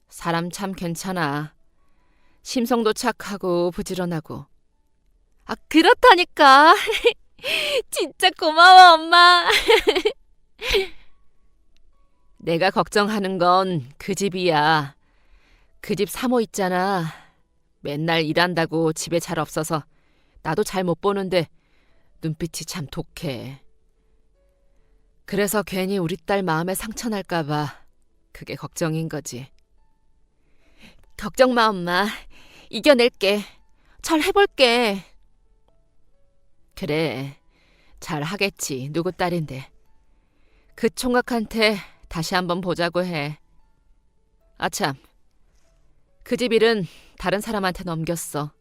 사람 참 괜찮아. 심성도 착하고 부지런하고. 아, 그렇다니까. 진짜 고마워, 엄마. 내가 걱정하는 건 그 집이야. 그 집 사모 있잖아. 맨날 일한다고 집에 잘 없어서 나도 잘 못 보는데 눈빛이 참 독해. 그래서 괜히 우리 딸 마음에 상처 날까 봐 그게 걱정인 거지. 걱정 마, 엄마. 이겨낼게. 잘 해볼게. 그래, 잘 하겠지. 누구 딸인데. 그 총각한테 다시 한번 보자고 해. 아참, 그 집 일은 다른 사람한테 넘겼어.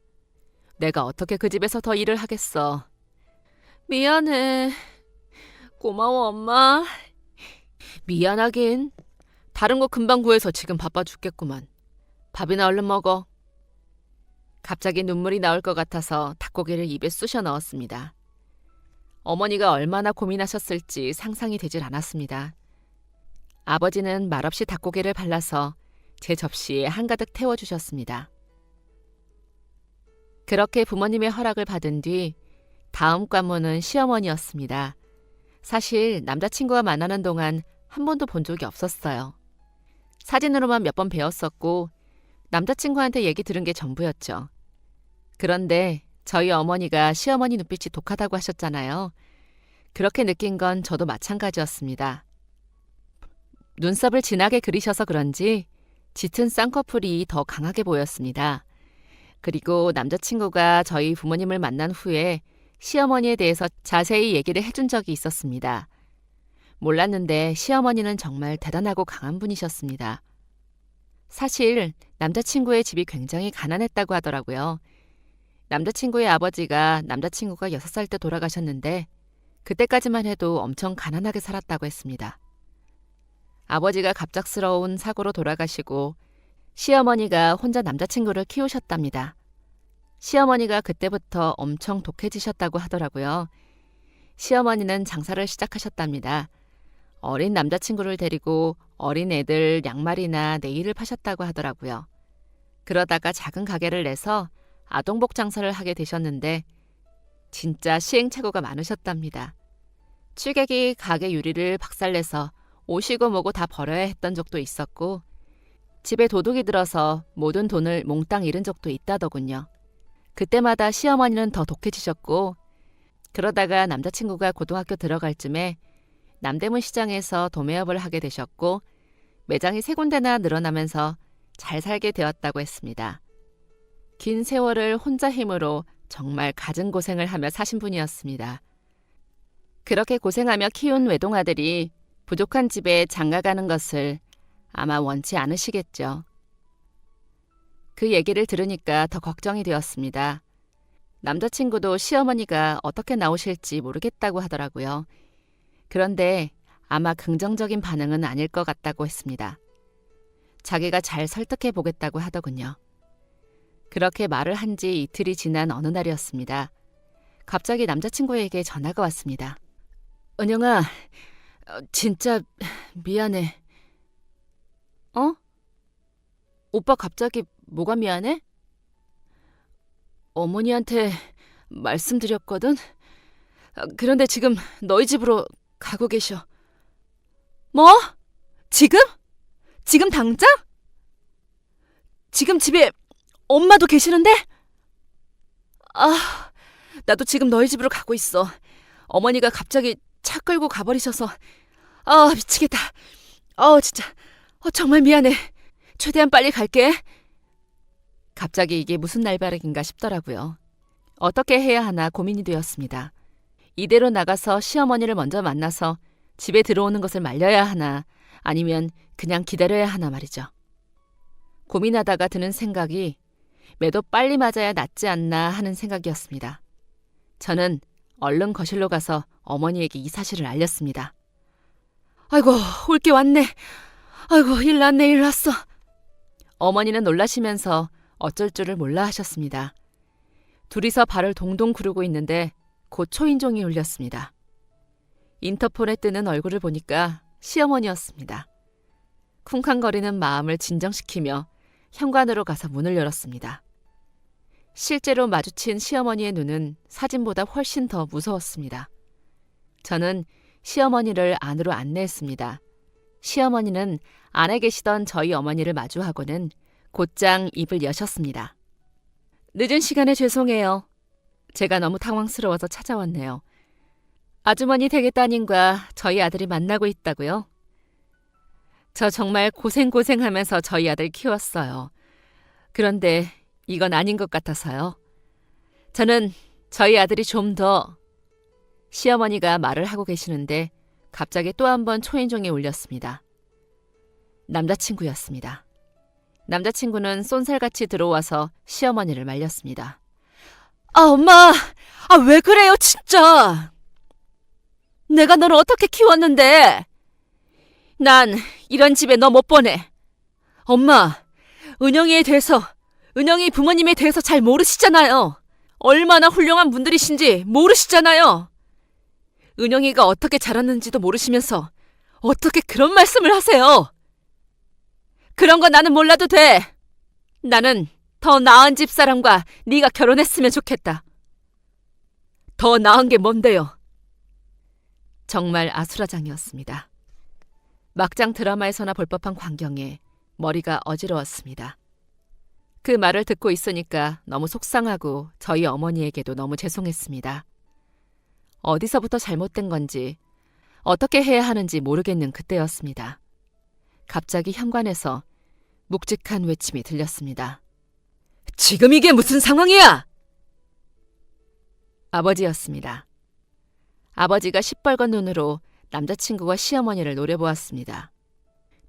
내가 어떻게 그 집에서 더 일을 하겠어. 미안해. 고마워, 엄마. 미안하긴. 다른 거 금방 구해서 지금 바빠 죽겠구만. 밥이나 얼른 먹어. 갑자기 눈물이 나올 것 같아서 닭고기를 입에 쑤셔 넣었습니다. 어머니가 얼마나 고민하셨을지 상상이 되질 않았습니다. 아버지는 말없이 닭고기를 발라서 제 접시에 한가득 태워주셨습니다. 그렇게 부모님의 허락을 받은 뒤 다음 관문은 시어머니였습니다. 사실 남자친구와 만나는 동안 한 번도 본 적이 없었어요. 사진으로만 몇 번 뵈었었고 남자친구한테 얘기 들은 게 전부였죠. 그런데 저희 어머니가 시어머니 눈빛이 독하다고 하셨잖아요. 그렇게 느낀 건 저도 마찬가지였습니다. 눈썹을 진하게 그리셔서 그런지 짙은 쌍꺼풀이 더 강하게 보였습니다. 그리고 남자친구가 저희 부모님을 만난 후에 시어머니에 대해서 자세히 얘기를 해준 적이 있었습니다. 몰랐는데 시어머니는 정말 대단하고 강한 분이셨습니다. 사실 남자친구의 집이 굉장히 가난했다고 하더라고요. 남자친구의 아버지가 남자친구가 6살 때 돌아가셨는데 그때까지만 해도 엄청 가난하게 살았다고 했습니다. 아버지가 갑작스러운 사고로 돌아가시고 시어머니가 혼자 남자친구를 키우셨답니다. 시어머니가 그때부터 엄청 독해지셨다고 하더라고요. 시어머니는 장사를 시작하셨답니다. 어린 남자친구를 데리고 어린 애들 양말이나 네일을 파셨다고 하더라고요. 그러다가 작은 가게를 내서 아동복 장사를 하게 되셨는데 진짜 시행착오가 많으셨답니다. 취객이 가게 유리를 박살내서 옷이고 뭐고 다 버려야 했던 적도 있었고 집에 도둑이 들어서 모든 돈을 몽땅 잃은 적도 있다더군요. 그때마다 시어머니는 더 독해지셨고 그러다가 남자친구가 고등학교 들어갈 쯤에 남대문 시장에서 도매업을 하게 되셨고 매장이 3군데나 늘어나면서 잘 살게 되었다고 했습니다. 긴 세월을 혼자 힘으로 정말 갖은 고생을 하며 사신 분이었습니다. 그렇게 고생하며 키운 외동아들이 부족한 집에 장가가는 것을 아마 원치 않으시겠죠. 그 얘기를 들으니까 더 걱정이 되었습니다. 남자친구도 시어머니가 어떻게 나오실지 모르겠다고 하더라고요. 그런데 아마 긍정적인 반응은 아닐 것 같다고 했습니다. 자기가 잘 설득해 보겠다고 하더군요. 그렇게 말을 한 지 이틀이 지난 어느 날이었습니다. 갑자기 남자친구에게 전화가 왔습니다. 은영아, 진짜 미안해. 어? 오빠 갑자기 뭐가 미안해? 어머니한테 말씀드렸거든? 그런데 지금 너희 집으로 가고 계셔. 뭐? 지금? 지금 당장? 지금 집에 엄마도 계시는데? 아, 나도 지금 너희 집으로 가고 있어. 어머니가 갑자기 차 끌고 가버리셔서 미치겠다. 진짜 정말 미안해. 최대한 빨리 갈게. 갑자기 이게 무슨 날벼락인가 싶더라고요. 어떻게 해야 하나 고민이 되었습니다. 이대로 나가서 시어머니를 먼저 만나서 집에 들어오는 것을 말려야 하나 아니면 그냥 기다려야 하나 말이죠. 고민하다가 드는 생각이 매도 빨리 맞아야 낫지 않나 하는 생각이었습니다. 저는 얼른 거실로 가서 어머니에게 이 사실을 알렸습니다. 아이고, 올 게 왔네. 아이고, 일 났네, 일 났어. 어머니는 놀라시면서 어쩔 줄을 몰라 하셨습니다. 둘이서 발을 동동 구르고 있는데 곧 초인종이 울렸습니다. 인터폰에 뜨는 얼굴을 보니까 시어머니였습니다. 쿵쾅거리는 마음을 진정시키며 현관으로 가서 문을 열었습니다. 실제로 마주친 시어머니의 눈은 사진보다 훨씬 더 무서웠습니다. 저는 시어머니를 안으로 안내했습니다. 시어머니는 안에 계시던 저희 어머니를 마주하고는 곧장 입을 여셨습니다. 늦은 시간에 죄송해요. 제가 너무 당황스러워서 찾아왔네요. 아주머니 댁의 따님과 저희 아들이 만나고 있다고요? 저 정말 고생하면서 저희 아들 키웠어요. 그런데 이건 아닌 것 같아서요. 저는 저희 아들이 좀 더... 시어머니가 말을 하고 계시는데 갑자기 또 한 번 초인종이 울렸습니다. 남자친구였습니다. 남자친구는 쏜살같이 들어와서 시어머니를 말렸습니다. 엄마! 왜 그래요, 진짜! 내가 너를 어떻게 키웠는데! 난 이런 집에 너 못 보내. 엄마, 은영이 부모님에 대해서 잘 모르시잖아요. 얼마나 훌륭한 분들이신지 모르시잖아요. 은영이가 어떻게 자랐는지도 모르시면서 어떻게 그런 말씀을 하세요? 그런 거 나는 몰라도 돼. 나는 더 나은 집사람과 네가 결혼했으면 좋겠다. 더 나은 게 뭔데요? 정말 아수라장이었습니다. 막장 드라마에서나 볼 법한 광경에 머리가 어지러웠습니다. 그 말을 듣고 있으니까 너무 속상하고 저희 어머니에게도 너무 죄송했습니다. 어디서부터 잘못된 건지 어떻게 해야 하는지 모르겠는 그때였습니다. 갑자기 현관에서 묵직한 외침이 들렸습니다. 지금 이게 무슨 상황이야? 아버지였습니다. 아버지가 시뻘건 눈으로 남자친구와 시어머니를 노려보았습니다.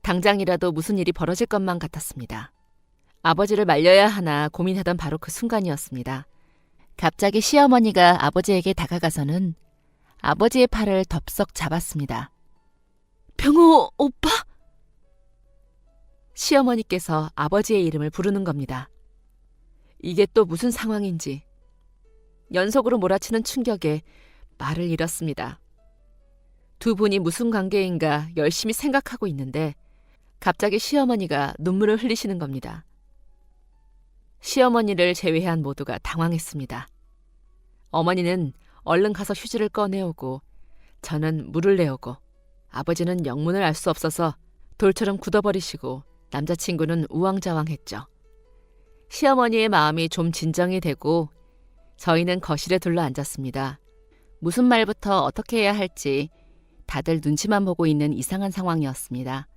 당장이라도 무슨 일이 벌어질 것만 같았습니다. 아버지를 말려야 하나 고민하던 바로 그 순간이었습니다. 갑자기 시어머니가 아버지에게 다가가서는 아버지의 팔을 덥석 잡았습니다. 병호 오빠? 시어머니께서 아버지의 이름을 부르는 겁니다. 이게 또 무슨 상황인지 연속으로 몰아치는 충격에 말을 잃었습니다. 두 분이 무슨 관계인가 열심히 생각하고 있는데 갑자기 시어머니가 눈물을 흘리시는 겁니다. 시어머니를 제외한 모두가 당황했습니다. 어머니는 얼른 가서 휴지를 꺼내오고 저는 물을 내오고 아버지는 영문을 알 수 없어서 돌처럼 굳어버리시고 남자친구는 우왕좌왕했죠. 시어머니의 마음이 좀 진정이 되고 저희는 거실에 둘러앉았습니다. 무슨 말부터 어떻게 해야 할지 다들 눈치만 보고 있는 이상한 상황이었습니다.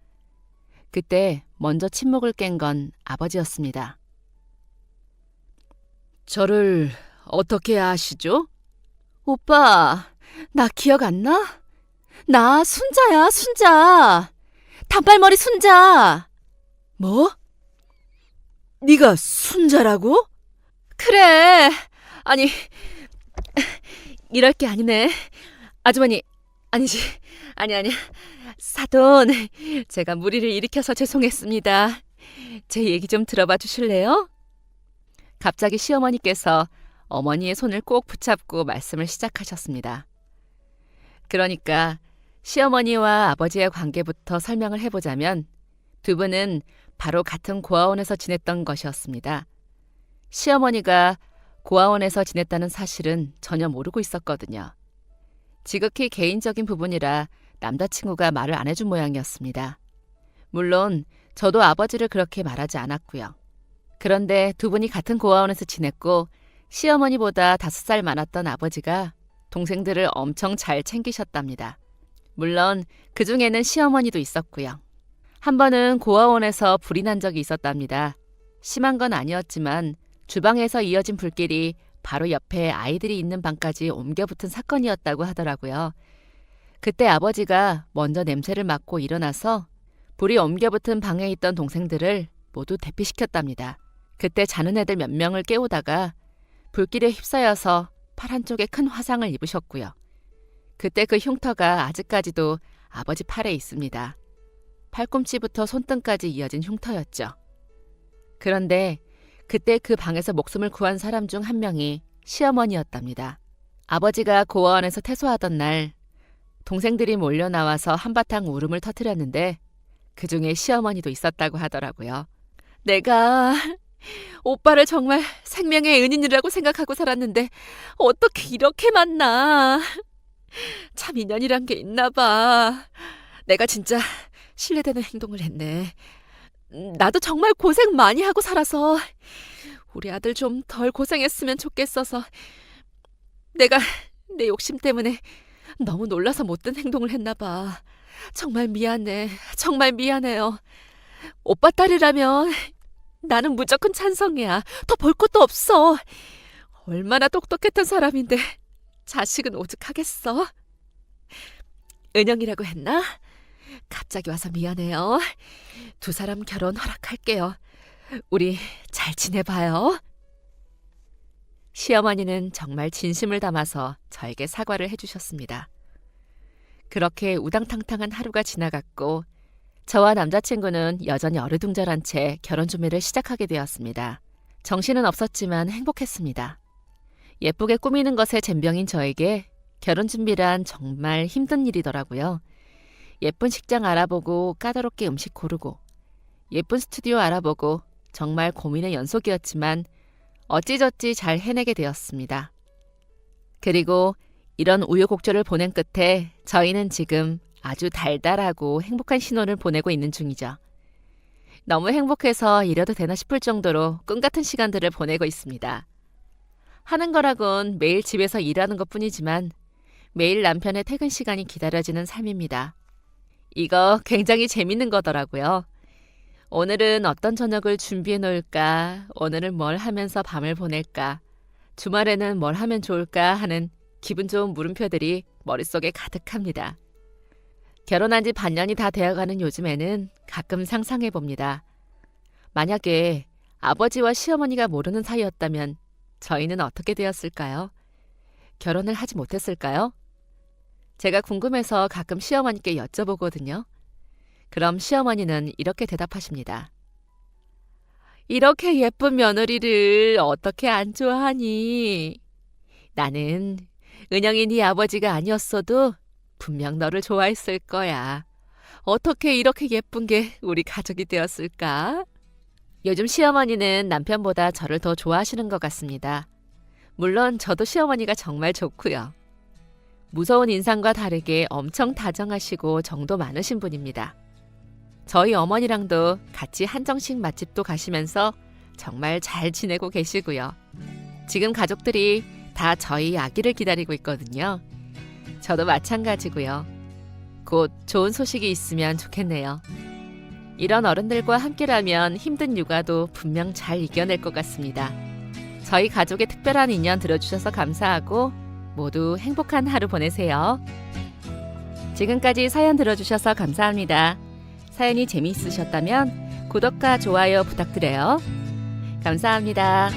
그때 먼저 침묵을 깬 건 아버지였습니다. 저를 어떻게 아시죠? 오빠, 나 기억 안 나? 나 순자야, 순자. 단발머리 순자. 뭐? 네가 순자라고? 그래. 아니, 이럴 게 아니네. 아주머니, 아니지. 아니. 사돈, 제가 무리를 일으켜서 죄송했습니다. 제 얘기 좀 들어봐 주실래요? 갑자기 시어머니께서 어머니의 손을 꼭 붙잡고 말씀을 시작하셨습니다. 그러니까 시어머니와 아버지의 관계부터 설명을 해보자면 두 분은 바로 같은 고아원에서 지냈던 것이었습니다. 시어머니가 고아원에서 지냈다는 사실은 전혀 모르고 있었거든요. 지극히 개인적인 부분이라 남자친구가 말을 안 해준 모양이었습니다. 물론 저도 아버지를 그렇게 말하지 않았고요. 그런데 두 분이 같은 고아원에서 지냈고 시어머니보다 5살 많았던 아버지가 동생들을 엄청 잘 챙기셨답니다. 물론 그 중에는 시어머니도 있었고요. 한 번은 고아원에서 불이 난 적이 있었답니다. 심한 건 아니었지만 주방에서 이어진 불길이 바로 옆에 아이들이 있는 방까지 옮겨 붙은 사건이었다고 하더라고요. 그때 아버지가 먼저 냄새를 맡고 일어나서 불이 옮겨 붙은 방에 있던 동생들을 모두 대피시켰답니다. 그때 자는 애들 몇 명을 깨우다가 불길에 휩싸여서 팔 한쪽에 큰 화상을 입으셨고요. 그때 그 흉터가 아직까지도 아버지 팔에 있습니다. 팔꿈치부터 손등까지 이어진 흉터였죠. 그런데 그때 그 방에서 목숨을 구한 사람 중 한 명이 시어머니였답니다. 아버지가 고아원에서 퇴소하던 날 동생들이 몰려 나와서 한바탕 울음을 터뜨렸는데 그중에 시어머니도 있었다고 하더라고요. 내가 오빠를 정말 생명의 은인이라고 생각하고 살았는데 어떻게 이렇게 만나. 참 인연이란 게 있나 봐. 내가 진짜 신뢰되는 행동을 했네. 나도 정말 고생 많이 하고 살아서 우리 아들 좀 덜 고생했으면 좋겠어서 내가 내 욕심 때문에 너무 놀라서 못된 행동을 했나 봐. 정말 미안해. 정말 미안해요. 오빠 딸이라면 나는 무조건 찬성이야. 더 볼 것도 없어. 얼마나 똑똑했던 사람인데 자식은 오죽하겠어. 은영이라고 했나? 갑자기 와서 미안해요. 두 사람 결혼 허락할게요. 우리 잘 지내봐요. 시어머니는 정말 진심을 담아서 저에게 사과를 해주셨습니다. 그렇게 우당탕탕한 하루가 지나갔고 저와 남자친구는 여전히 어리둥절한 채 결혼 준비를 시작하게 되었습니다. 정신은 없었지만 행복했습니다. 예쁘게 꾸미는 것에 젬병인 저에게 결혼 준비란 정말 힘든 일이더라고요. 예쁜 식장 알아보고 까다롭게 음식 고르고 예쁜 스튜디오 알아보고 정말 고민의 연속이었지만 어찌저찌 잘 해내게 되었습니다. 그리고 이런 우여곡절을 보낸 끝에 저희는 지금 아주 달달하고 행복한 신혼을 보내고 있는 중이죠. 너무 행복해서 이래도 되나 싶을 정도로 꿈같은 시간들을 보내고 있습니다. 하는 거라곤 매일 집에서 일하는 것뿐이지만 매일 남편의 퇴근 시간이 기다려지는 삶입니다. 이거 굉장히 재밌는 거더라고요. 오늘은 어떤 저녁을 준비해 놓을까? 오늘은 뭘 하면서 밤을 보낼까? 주말에는 뭘 하면 좋을까? 하는 기분 좋은 물음표들이 머릿속에 가득합니다. 결혼한 지 반년이 다 되어가는 요즘에는 가끔 상상해 봅니다. 만약에 아버지와 시어머니가 모르는 사이였다면 저희는 어떻게 되었을까요? 결혼을 하지 못했을까요? 제가 궁금해서 가끔 시어머니께 여쭤보거든요. 그럼 시어머니는 이렇게 대답하십니다. 이렇게 예쁜 며느리를 어떻게 안 좋아하니? 나는 은영이 네 아버지가 아니었어도 분명 너를 좋아했을 거야. 어떻게 이렇게 예쁜 게 우리 가족이 되었을까? 요즘 시어머니는 남편보다 저를 더 좋아하시는 것 같습니다. 물론 저도 시어머니가 정말 좋고요. 무서운 인상과 다르게 엄청 다정하시고 정도 많으신 분입니다. 저희 어머니랑도 같이 한정식 맛집도 가시면서 정말 잘 지내고 계시고요. 지금 가족들이 다 저희 아기를 기다리고 있거든요. 저도 마찬가지고요. 곧 좋은 소식이 있으면 좋겠네요. 이런 어른들과 함께라면 힘든 육아도 분명 잘 이겨낼 것 같습니다. 저희 가족의 특별한 인연 들어주셔서 감사하고 모두 행복한 하루 보내세요. 지금까지 사연 들어주셔서 감사합니다. 사연이 재미있으셨다면 구독과 좋아요 부탁드려요. 감사합니다.